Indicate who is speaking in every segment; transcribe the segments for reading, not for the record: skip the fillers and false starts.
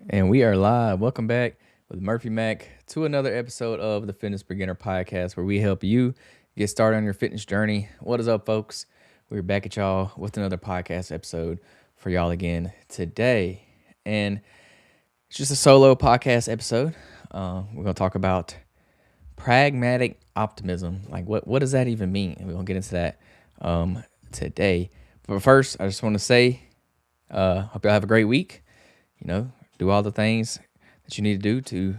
Speaker 1: And we are live. Welcome back with Murphy Mac to another episode of the Fitness Beginner Podcast, where we help you get started on your fitness journey. What is up, folks? We're back at y'all with another podcast episode for y'all again today. And it's just a solo podcast episode. We're going to talk about pragmatic optimism. Like, what does that even mean? And we're going to get into that today. But first, I just want to say, hope y'all have a great week. Do all the things that you need to do to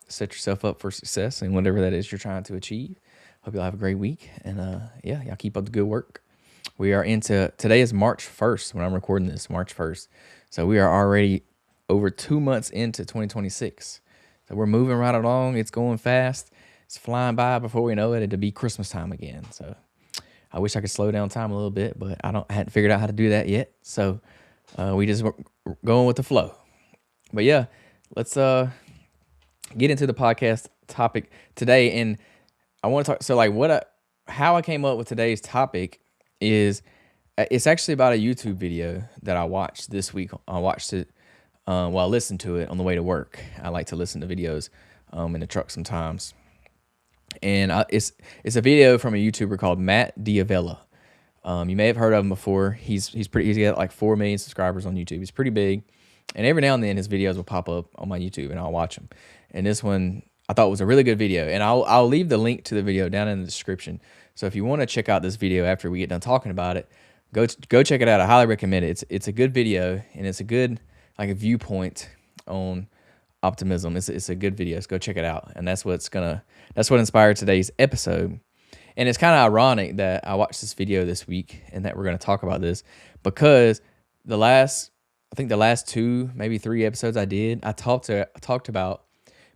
Speaker 1: set yourself up for success and whatever that is you're trying to achieve. Hope y'all have a great week. And y'all keep up the good work. We are today is March 1st when I'm recording this, March 1st. So we are already over 2 months into 2026. So we're moving right along. It's going fast. It's flying by before we know it. It'll be Christmas time again. So I wish I could slow down time a little bit, but I hadn't figured out how to do that yet. So we just going with the flow. But yeah, let's get into the podcast topic today. And I want to talk. So how I came up with today's topic is it's actually about a YouTube video that I watched this week. I watched it I listened to it on the way to work. I like to listen to videos in the truck sometimes. And it's a video from a YouTuber called Matt D'Avella. You may have heard of him before. He's got like 4 million subscribers on YouTube. He's pretty big. And every now and then his videos will pop up on my YouTube and I'll watch them. And this one I thought was a really good video. And I'll leave the link to the video down in the description. So if you want to check out this video after we get done talking about it, go check it out. I highly recommend it. It's a good video and it's a good like a viewpoint on optimism. It's a good video. So go check it out. And that's what inspired today's episode. And it's kind of ironic that I watched this video this week and that we're going to talk about this because the last 2, maybe 3 episodes I talked about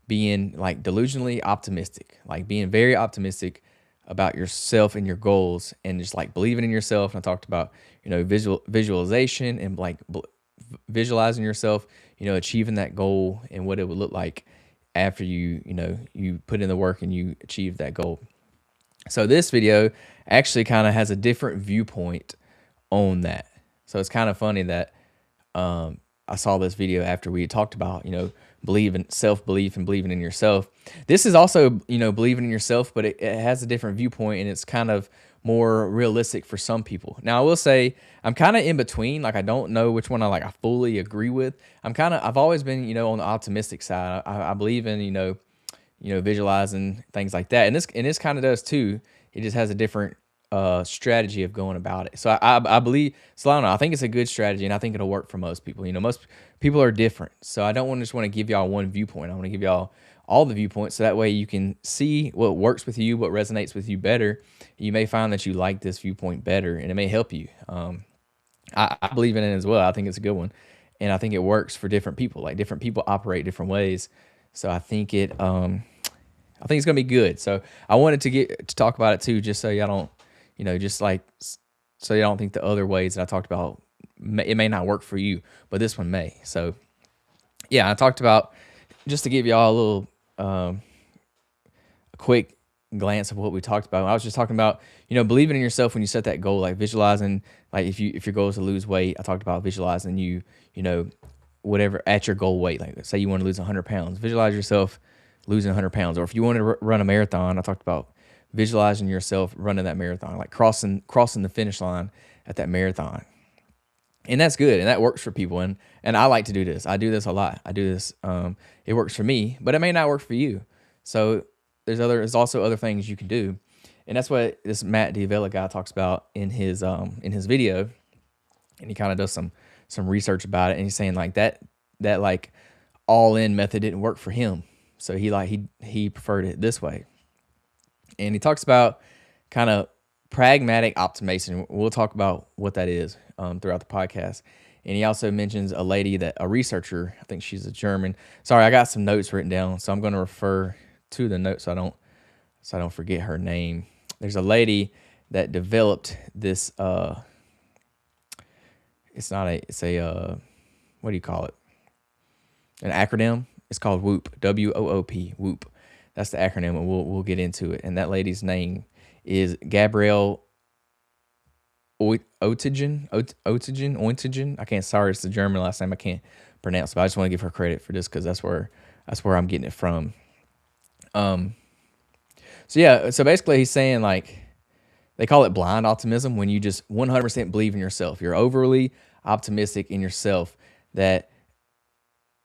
Speaker 1: being like delusionally optimistic, like being very optimistic about yourself and your goals and just like believing in yourself. And I talked about, visualization and like visualizing yourself, achieving that goal and what it would look like after you put in the work and you achieve that goal. So this video actually kind of has a different viewpoint on that. So it's kind of funny that I saw this video after we had talked about, self-belief and believing in yourself. This is also, believing in yourself, but it has a different viewpoint and it's kind of more realistic for some people. Now, I will say I'm kind of in between. Like, I don't know which one I fully agree with. I've always been, on the optimistic side. I believe in, visualizing things like that. And this kind of does too. It just has a different strategy of going about it. So I believe, so I don't know, I think it's a good strategy and I think it'll work for most people. Most people are different. So I don't just want to give y'all one viewpoint. I want to give y'all all the viewpoints so that way you can see what works with you, what resonates with you better. You may find that you like this viewpoint better and it may help you. I believe in it as well. I think it's a good one. And I think it works for different people. Like different people operate different ways. So I think it's going to be good. So I wanted to talk about it too, just so y'all don't, so you don't think the other ways that I talked about, it may not work for you, but this one may. So yeah, I talked about, just to give y'all a little, a quick glance of what we talked about. I was just talking about, believing in yourself when you set that goal, like visualizing, like if your goal is to lose weight, I talked about visualizing whatever at your goal weight. Like say you want to lose 100 pounds, visualize yourself losing 100 pounds. Or if you want to run a marathon, I talked about visualizing yourself running that marathon, like crossing the finish line at that marathon. And that's good. And that works for people. And I like to do this. I do this a lot. I do this. It works for me, but it may not work for you. So there's also other things you can do. And that's what this Matt D'Avella guy talks about in his video. And he kind of does some research about it. And he's saying like that like all in method didn't work for him. So he preferred it this way. And he talks about kind of pragmatic optimism. We'll talk about what that is throughout the podcast. And he also mentions a researcher, I think she's a German. Sorry, I got some notes written down, so I'm going to refer to the notes so I don't forget her name. There's a lady that developed this. It's a what do you call it? An acronym. It's called WOOP. WOOP. WOOP. That's the acronym, and we'll get into it. And that lady's name is Gabriele Oettingen. I can't. Sorry, it's the German last name. I can't pronounce it. But I just want to give her credit for this because that's where I'm getting it from. So yeah, so basically he's saying like they call it blind optimism when you just 100% believe in yourself. You're overly optimistic in yourself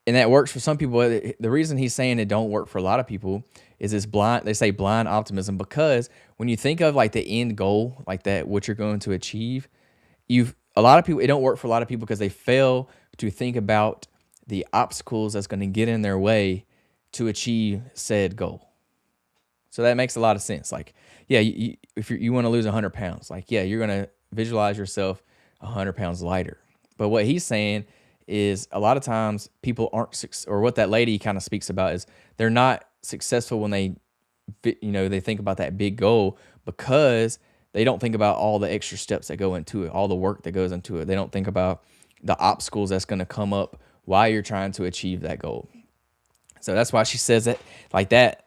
Speaker 1: and that works for some people. The reason he's saying it don't work for a lot of people is this blind, they say blind optimism, because when you think of like the end goal, like that, what you're going to achieve, a lot of people, it don't work for a lot of people because they fail to think about the obstacles that's going to get in their way to achieve said goal. So that makes a lot of sense. Like, yeah, if you want to lose 100 pounds, like, yeah, you're going to visualize yourself 100 pounds lighter. But what he's saying is a lot of times people aren't, or what that lady kind of speaks about is they're not successful when they think about that big goal because they don't think about all the extra steps that go into it, all the work that goes into it. They don't think about the obstacles that's going to come up while you're trying to achieve that goal. So that's why she says that like that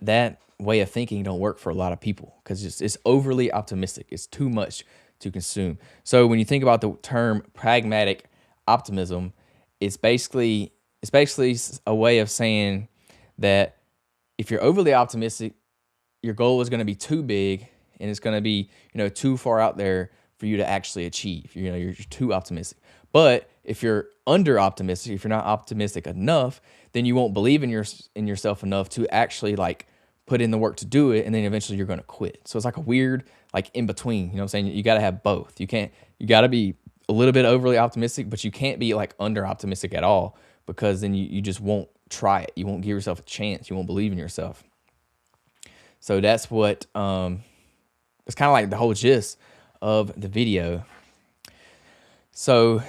Speaker 1: way of thinking don't work for a lot of people because it's overly optimistic. It's too much to consume. So when you think about the term pragmatic optimism, it's basically a way of saying that if you're overly optimistic, your goal is going to be too big and it's going to be, too far out there for you to actually achieve. You're too optimistic. But if you're under optimistic, if you're not optimistic enough, then you won't believe in yourself enough to actually like put in the work to do it, and then eventually you're going to quit. So it's like a weird like in between. You know what I'm saying? You got to have both. You got to be a little bit overly optimistic, but you can't be like under optimistic at all because then you just won't try it. You won't give yourself a chance. You won't believe in yourself. So that's what it's kind of like the whole gist of the video. So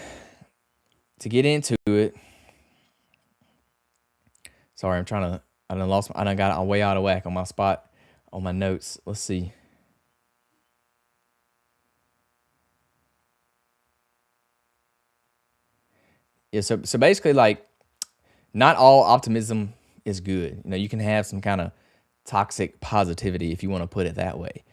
Speaker 1: to get into it, sorry, I done got way out of whack on my spot on my notes. Let's see. Yeah, so basically like not all optimism is good. You can have some kind of toxic positivity if you want to put it that way.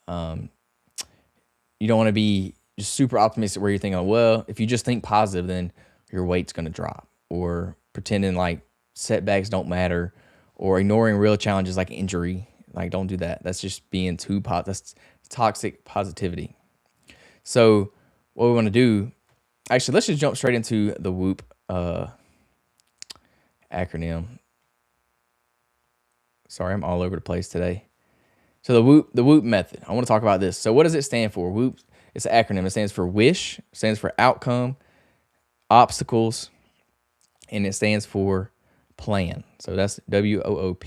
Speaker 1: You don't want to be just super optimistic where you're thinking, well, if you just think positive, then your weight's going to drop, or pretending like setbacks don't matter, or ignoring real challenges like injury. Like, don't do that. That's just being that's toxic positivity. So what we want to do, actually, let's just jump straight into the WOOP acronym. Sorry, I'm all over the place today. So the WOOP method, I want to talk about this. So what does it stand for? WOOP, it's an acronym. It stands for wish, it stands for outcome, obstacles, and it stands for plan. So that's WOOP.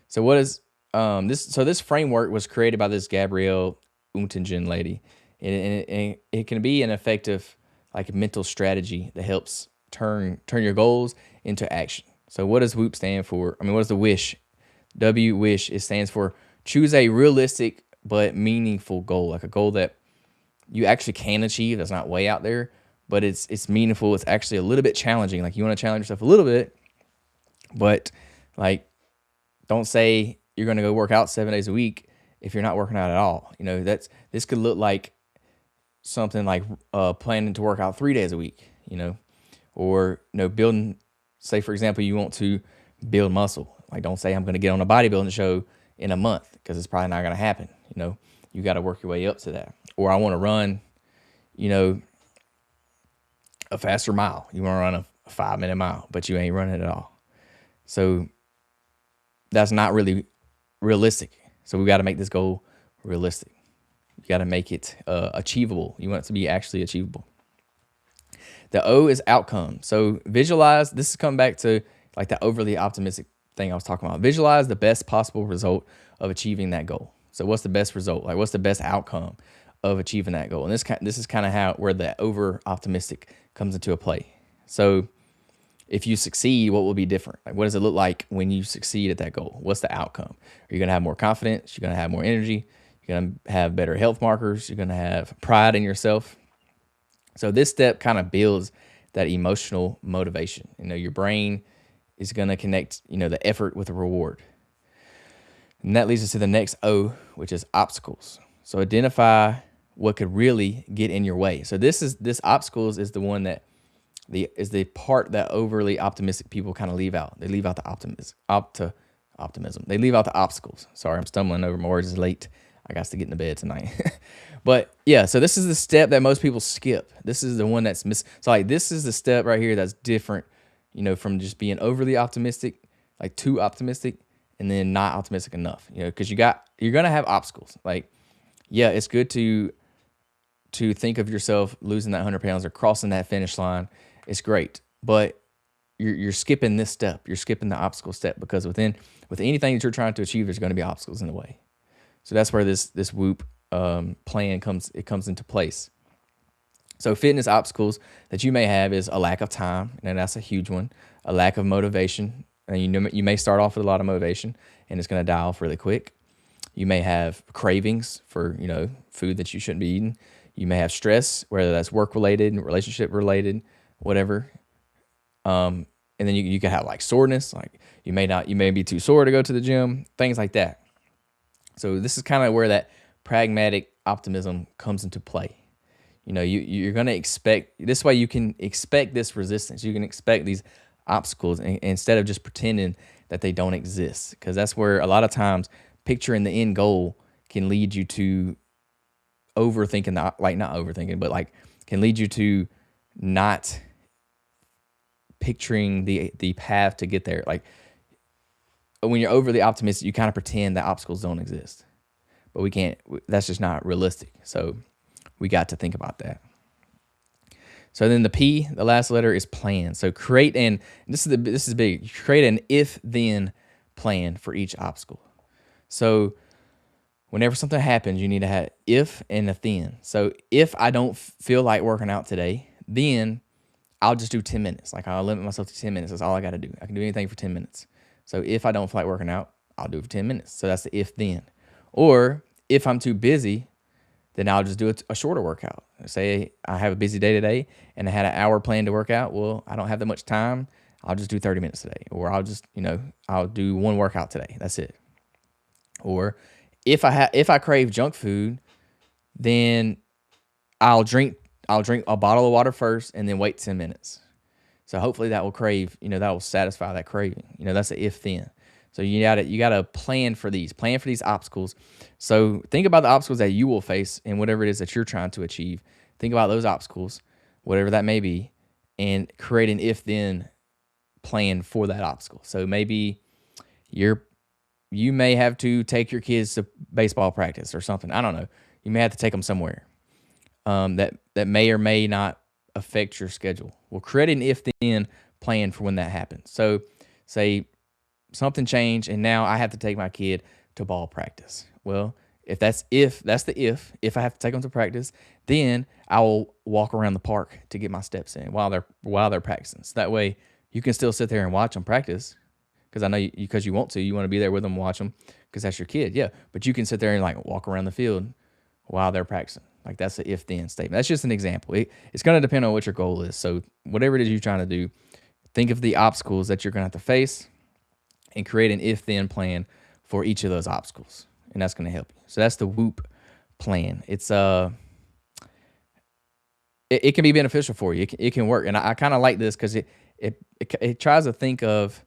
Speaker 1: So what is this? So this framework was created by this Gabriele Oettingen lady, and it can be an effective like mental strategy that helps turn your goals into action. So what does WOOP stand for? I mean, what is the wish? WISH, it stands for choose a realistic but meaningful goal, like a goal that you actually can achieve. That's not way out there, but it's meaningful. It's actually a little bit challenging. Like, you want to challenge yourself a little bit, but like, don't say you're going to go work out 7 days a week if you're not working out at all. This could look like something like planning to work out 3 days a week, or building. Say, for example, you want to build muscle. Like, don't say I'm going to get on a bodybuilding show in a month, because it's probably not going to happen. You got to work your way up to that. Or I want to run, a faster mile. You want to run a 5-minute mile, but you ain't running at all. So that's not really realistic. So we got to make this goal realistic. You got to make it achievable. You want it to be actually achievable. The O is outcome. So visualize. This is coming back to like the overly optimistic thing I was talking about. Visualize the best possible result of achieving that goal. So what's the best result? Like, what's the best outcome of achieving that goal? And this is kind of where the over optimistic comes into a play. So if you succeed, what will be different? Like, what does it look like when you succeed at that goal? What's the outcome? Are you going to have more confidence? You're going to have more energy. You're going to have better health markers. You're going to have pride in yourself. So this step kind of builds that emotional motivation. Your brain is going to connect, the effort with the reward. And that leads us to the next O, which is obstacles. So identify what could really get in your way. So this obstacles is the one that the part that overly optimistic people kind of leave out. They leave out the optimism. They leave out the obstacles. Sorry, I'm stumbling over my words. It's late. I got to get into bed tonight. But yeah, so this is the step that most people skip. This is the one that's missed. So like this is the step right here that's different, from just being overly optimistic, like too optimistic, and then not optimistic enough. Because you're gonna have obstacles. Like, yeah, it's good to think of yourself losing that 100 pounds or crossing that finish line. It's great, but you're skipping this step. You're skipping the obstacle step, because with anything that you're trying to achieve, there's going to be obstacles in the way. So that's where this WOOP plan comes into place. So fitness obstacles that you may have is a lack of time, and that's a huge one. A lack of motivation, and you may start off with a lot of motivation, and it's going to die off really quick. You may have cravings for food that you shouldn't be eating. You may have stress, whether that's work related, relationship related, whatever. And then you can have like soreness, like you may be too sore to go to the gym, things like that. So this is kind of where that pragmatic optimism comes into play. You're going to expect, this way you can expect this resistance. You can expect these obstacles instead of just pretending that they don't exist. Because that's where a lot of times picturing the end goal can lead you to overthinking, not overthinking, but like can lead you to not picturing the path to get there. Like when you're overly optimistic, you kind of pretend that obstacles don't exist, but we can't. That's just not realistic. So we got to think about that. So then the P, the last letter, is plan. So create this is big. Create an if-then plan for each obstacle. So whenever something happens, you need to have if and a then. So if I don't feel like working out today, then I'll just do 10 minutes. Like I'll limit myself to 10 minutes. That's all I got to do. I can do anything for 10 minutes. So if I don't feel like working out, I'll do it for 10 minutes. So that's the if then. Or if I'm too busy, then I'll just do a shorter workout. Say I have a busy day today and I had an hour planned to work out. Well, I don't have that much time. I'll just do 30 minutes today. Or I'll just, I'll do one workout today. That's it. Or if I crave junk food, then I'll drink a bottle of water first and then wait 10 minutes. So hopefully that will satisfy that craving. That's the if then. So you gotta plan for these obstacles. So think about the obstacles that you will face and whatever it is that you're trying to achieve. Think about those obstacles, whatever that may be, and create an if then plan for that obstacle. So maybe you may have to take your kids to baseball practice or something. I don't know. You may have to take them somewhere that may or may not affect your schedule. Well, create an if-then plan for when that happens. So say something changed and now I have to take my kid to ball practice. Well, if I have to take them to practice, then I will walk around the park to get my steps in while they're practicing. So that way you can still sit there and watch them practice. Because I know you want to be there with them, watch them, because that's your kid, yeah. But you can sit there and like walk around the field while they're practicing. Like that's the if-then statement. That's just an example. It's going to depend on what your goal is. So whatever it is you're trying to do, think of the obstacles that you're going to have to face, and create an if-then plan for each of those obstacles, and that's going to help you. So that's the WOOP plan. It's it can be beneficial for you. It can work, and I kind of like this because it tries to think of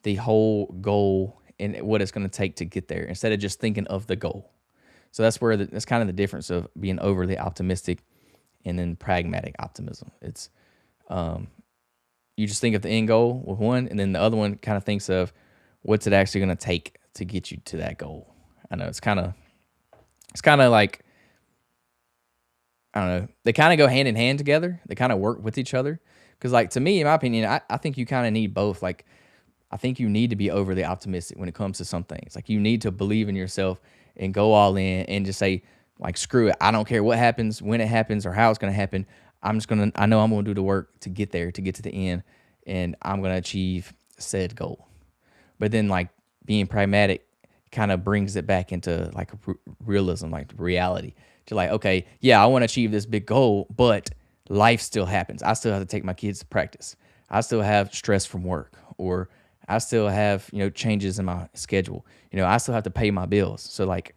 Speaker 1: the whole goal and what it's going to take to get there instead of just thinking of the goal. So that's where that's kind of the difference of being overly optimistic and then pragmatic optimism. It's you just think of the end goal with one, and then the other one kind of thinks of what's it actually going to take to get you to that goal. I know it's kind of like, I don't know. They kind of go hand in hand together. They kind of work with each other. Because like to me, in my opinion, I think you kind of need both. Like I think you need to be overly optimistic when it comes to some things. Like you need to believe in yourself and go all in and just say like, screw it. I don't care what happens, when it happens, or how it's going to happen. I know I'm going to do the work to get there, to get to the end, and I'm going to achieve said goal. But then like being pragmatic kind of brings it back into like realism, like reality. To like, okay, yeah, I want to achieve this big goal, but life still happens. I still have to take my kids to practice. I still have stress from work, or I still have, changes in my schedule. I still have to pay my bills. So like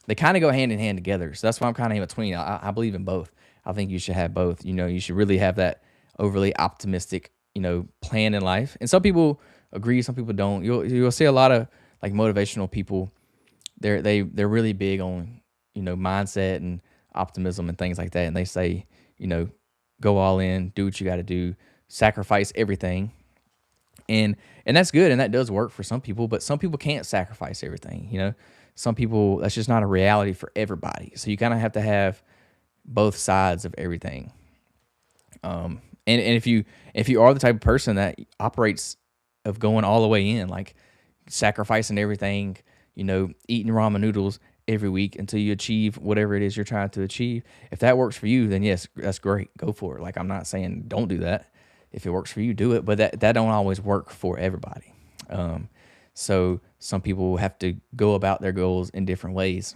Speaker 1: they kind of go hand in hand together. So that's why I'm kind of in between. I believe in both. I think you should have both. You should really have that overly optimistic, plan in life. And some people agree, some people don't. You'll see a lot of like motivational people. They're really big on mindset and optimism and things like that. And they say, go all in, do what you got to do, sacrifice everything. And that's good, and that does work for some people, but some people can't sacrifice everything. Some people, that's just not a reality for everybody. So you kind of have to have both sides of everything. And if you are the type of person that operates of going all the way in, like sacrificing everything, eating ramen noodles every week until you achieve whatever it is you're trying to achieve, if that works for you, then yes, that's great. Go for it. Like, I'm not saying don't do that. If it works for you, do it. But that don't always work for everybody. So some people have to go about their goals in different ways.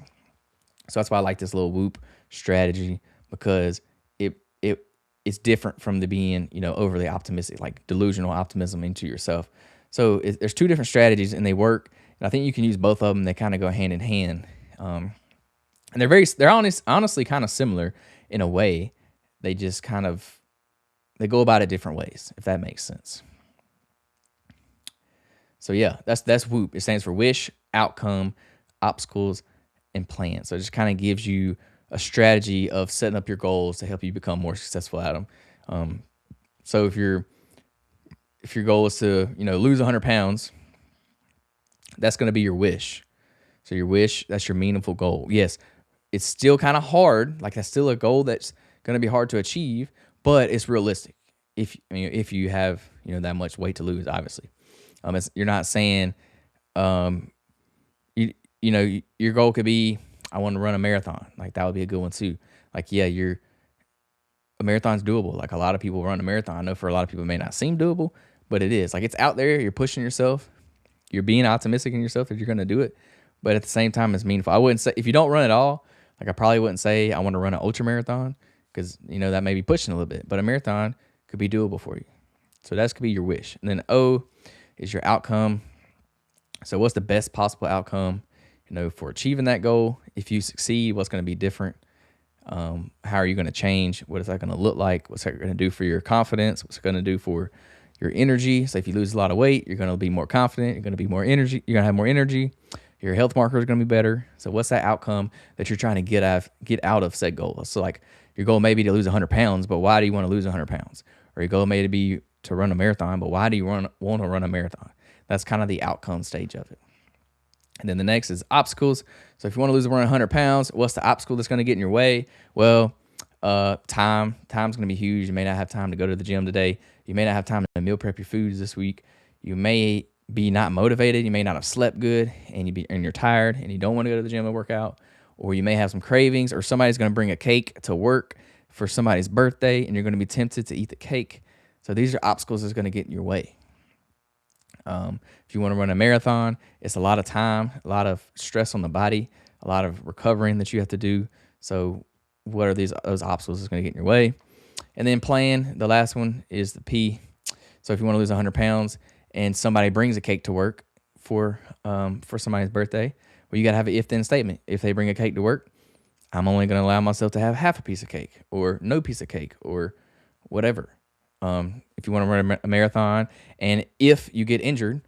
Speaker 1: So that's why I like this little WOOP strategy, because it's different from the being, overly optimistic, like delusional optimism into yourself. So there's two different strategies, and they work. And I think you can use both of them. They kind of go hand in hand. And they're honestly kind of similar in a way. They just they go about it different ways, if that makes sense. So yeah, that's WOOP. It stands for wish, outcome, obstacles, and plan. So it just kind of gives you a strategy of setting up your goals to help you become more successful at them. So if your goal is to lose 100 pounds, that's going to be your wish. So your wish, that's your meaningful goal. Yes, it's still kind of hard. Like, that's still a goal that's going to be hard to achieve, but it's realistic. If you have that much weight to lose, obviously, you're not saying your goal could be, I want to run a marathon. Like, that would be a good one too. Like, yeah, a marathon's doable. Like, a lot of people run a marathon. I know for a lot of people it may not seem doable, but it is. Like, it's out there. You're pushing yourself. You're being optimistic in yourself that you're going to do it. But at the same time, it's meaningful. I wouldn't say, if you don't run at all, like, I probably wouldn't say I want to run an ultra marathon, because that may be pushing a little bit. But a marathon could be doable for you. So that could be your wish. And then O is your outcome. So what's the best possible outcome, for achieving that goal? If you succeed, what's going to be different? How are you going to change? What is that going to look like? What's that going to do for your confidence? What's it going to do for your energy? So if you lose a lot of weight, you're going to be more confident. You're going to be more energy. You're going to have more energy. Your health markers are going to be better. So what's that outcome that you're trying to get out of said goal? So like, your goal may be to lose 100 pounds, but why do you want to lose 100 pounds? Or your goal may be to run a marathon, but why do you want to run a marathon? That's kind of the outcome stage of it. And then the next is obstacles. So if you want to lose around 100 pounds, what's the obstacle that's going to get in your way? Well, time. Time's going to be huge. You may not have time to go to the gym today. You may not have time to meal prep your foods this week. You may be not motivated. You may not have slept good, and you're tired, and you don't want to go to the gym and work out. Or you may have some cravings, or somebody's going to bring a cake to work for somebody's birthday, and you're going to be tempted to eat the cake. So these are obstacles that's going to get in your way. If you want to run a marathon, it's a lot of time, a lot of stress on the body, a lot of recovering that you have to do. So what are those obstacles that's going to get in your way? And then plan, the last one is the P. So if you want to lose 100 pounds and somebody brings a cake to work for somebody's birthday, well, you got to have an if-then statement. If they bring a cake to work, I'm only going to allow myself to have half a piece of cake, or no piece of cake, or whatever. If you want to run a marathon, and if you get injured,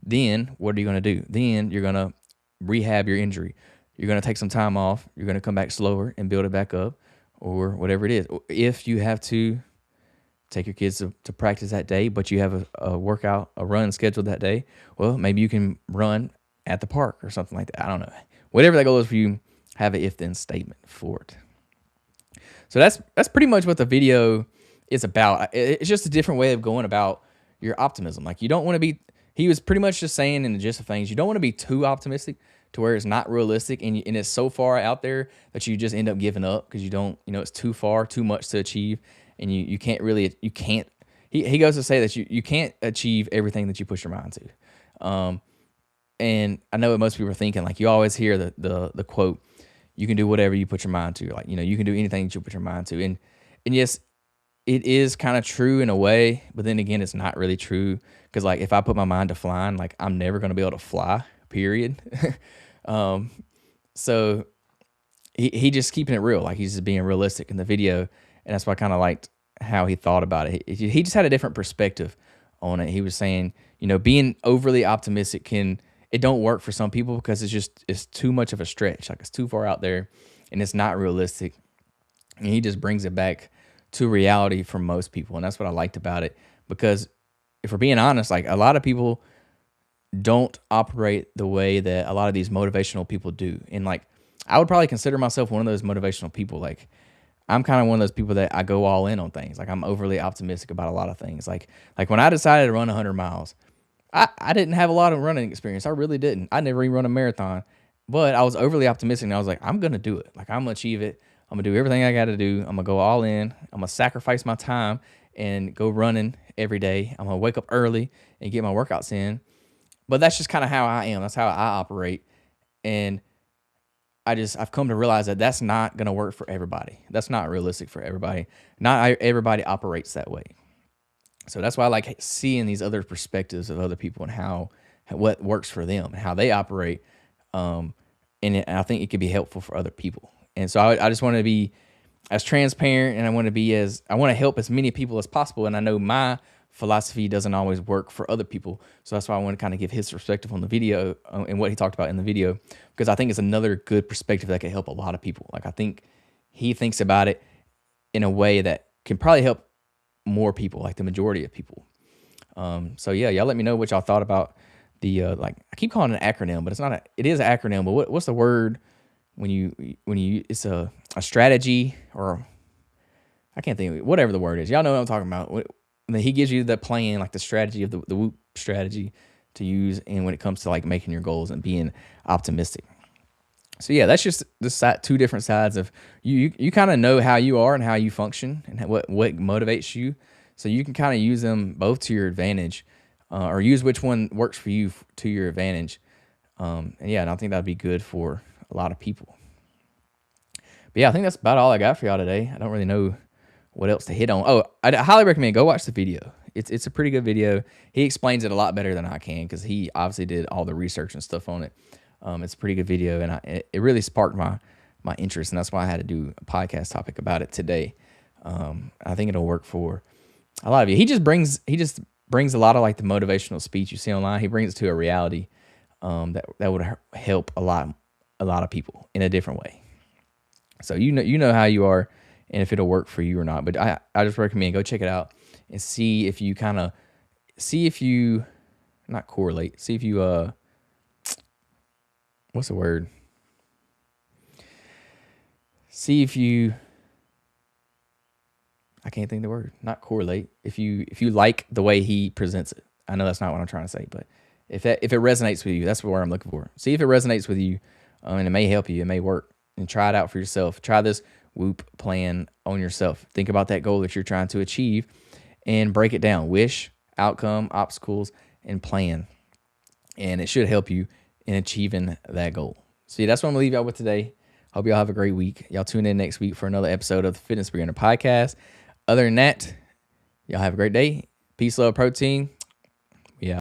Speaker 1: then what are you going to do? Then you're going to rehab your injury. You're going to take some time off. You're going to come back slower and build it back up, or whatever it is. If you have to take your kids to practice that day, but you have a workout, a run scheduled that day, well, maybe you can run at the park or something like that. I don't know. Whatever that goal is for you, have an if-then statement for it. So that's pretty much what the video is about. It's just a different way of going about your optimism. Like, you don't want to be, he was pretty much just saying in the gist of things, you don't want to be too optimistic to where it's not realistic, and it's so far out there that you just end up giving up because you don't, it's too far, too much to achieve, and you can't really, he goes to say that you can't achieve everything that you push your mind to. And I know what most people are thinking, like, you always hear the quote, you can do whatever you put your mind to. Like, you can do anything that you put your mind to. And yes, it is kind of true in a way, but then again, it's not really true. Because, like, if I put my mind to flying, like, I'm never going to be able to fly, period. So he just keeping it real. Like, he's just being realistic in the video. And that's why I kind of liked how he thought about it. He just had a different perspective on it. He was saying, being overly optimistic it don't work for some people because it's too much of a stretch. Like it's too far out there and it's not realistic. And he just brings it back to reality for most people. And that's what I liked about it, because if we're being honest, like a lot of people don't operate the way that a lot of these motivational people do. And like, I would probably consider myself one of those motivational people. Like, I'm kind of one of those people that I go all in on things. Like, I'm overly optimistic about a lot of things. Like when I decided to run 100 miles, I didn't have a lot of running experience. I really didn't. I never even run a marathon, but I was overly optimistic, and I was like, I'm going to do it. Like, I'm going to achieve it. I'm going to do everything I got to do. I'm going to go all in. I'm going to sacrifice my time and go running every day. I'm going to wake up early and get my workouts in. But that's just kind of how I am. That's how I operate. And I've come to realize that that's not going to work for everybody. That's not realistic for everybody. Not everybody operates that way. So that's why I like seeing these other perspectives of other people and what works for them and how they operate. And I think it could be helpful for other people. And so I just want to be as transparent, and I want to help as many people as possible. And I know my philosophy doesn't always work for other people. So that's why I want to kind of give his perspective on the video and what he talked about in the video, because I think it's another good perspective that can help a lot of people. Like, I think he thinks about it in a way that can probably help more people, like the majority of people. So yeah, y'all let me know what y'all thought about the, I keep calling it an acronym, but it is an acronym, but what's the word when you it's a strategy, or I can't think of it, whatever the word is. Y'all know what I'm talking about. He gives you the plan, like the strategy of the WOOP strategy to use, and when it comes to like making your goals and being optimistic. So yeah, that's just two different sides of you. You kind of know how you are and how you function and what motivates you. So you can kind of use them both to your advantage, or use which one works for you to your advantage. And I think that'd be good for a lot of people. But yeah, I think that's about all I got for y'all today. I don't really know what else to hit on. Oh, I highly recommend go watch the video. It's a pretty good video. He explains it a lot better than I can, because he obviously did all the research and stuff on it. It's a pretty good video, and it really sparked my interest, and that's why I had to do a podcast topic about it today. I think it'll work for a lot of you. He just brings a lot of like the motivational speech you see online. He brings it to a reality that would help a lot of people in a different way. So you know how you are, and if it'll work for you or not. But I just recommend go check it out and see if you not correlate. See if you what's the word? See if you, I can't think of the word. Not correlate. If you like the way he presents it. I know that's not what I'm trying to say, but if it resonates with you, that's what I'm looking for. See if it resonates with you, and it may help you. It may work. And try it out for yourself. Try this WOOP plan on yourself. Think about that goal that you're trying to achieve and break it down. Wish, outcome, obstacles, and plan. And it should help you in achieving that goal. So that's what I'm going to leave y'all with today. Hope y'all have a great week. Y'all tune in next week for another episode of the Fitness Beginner Podcast. Other than that, y'all have a great day. Peace, love, protein.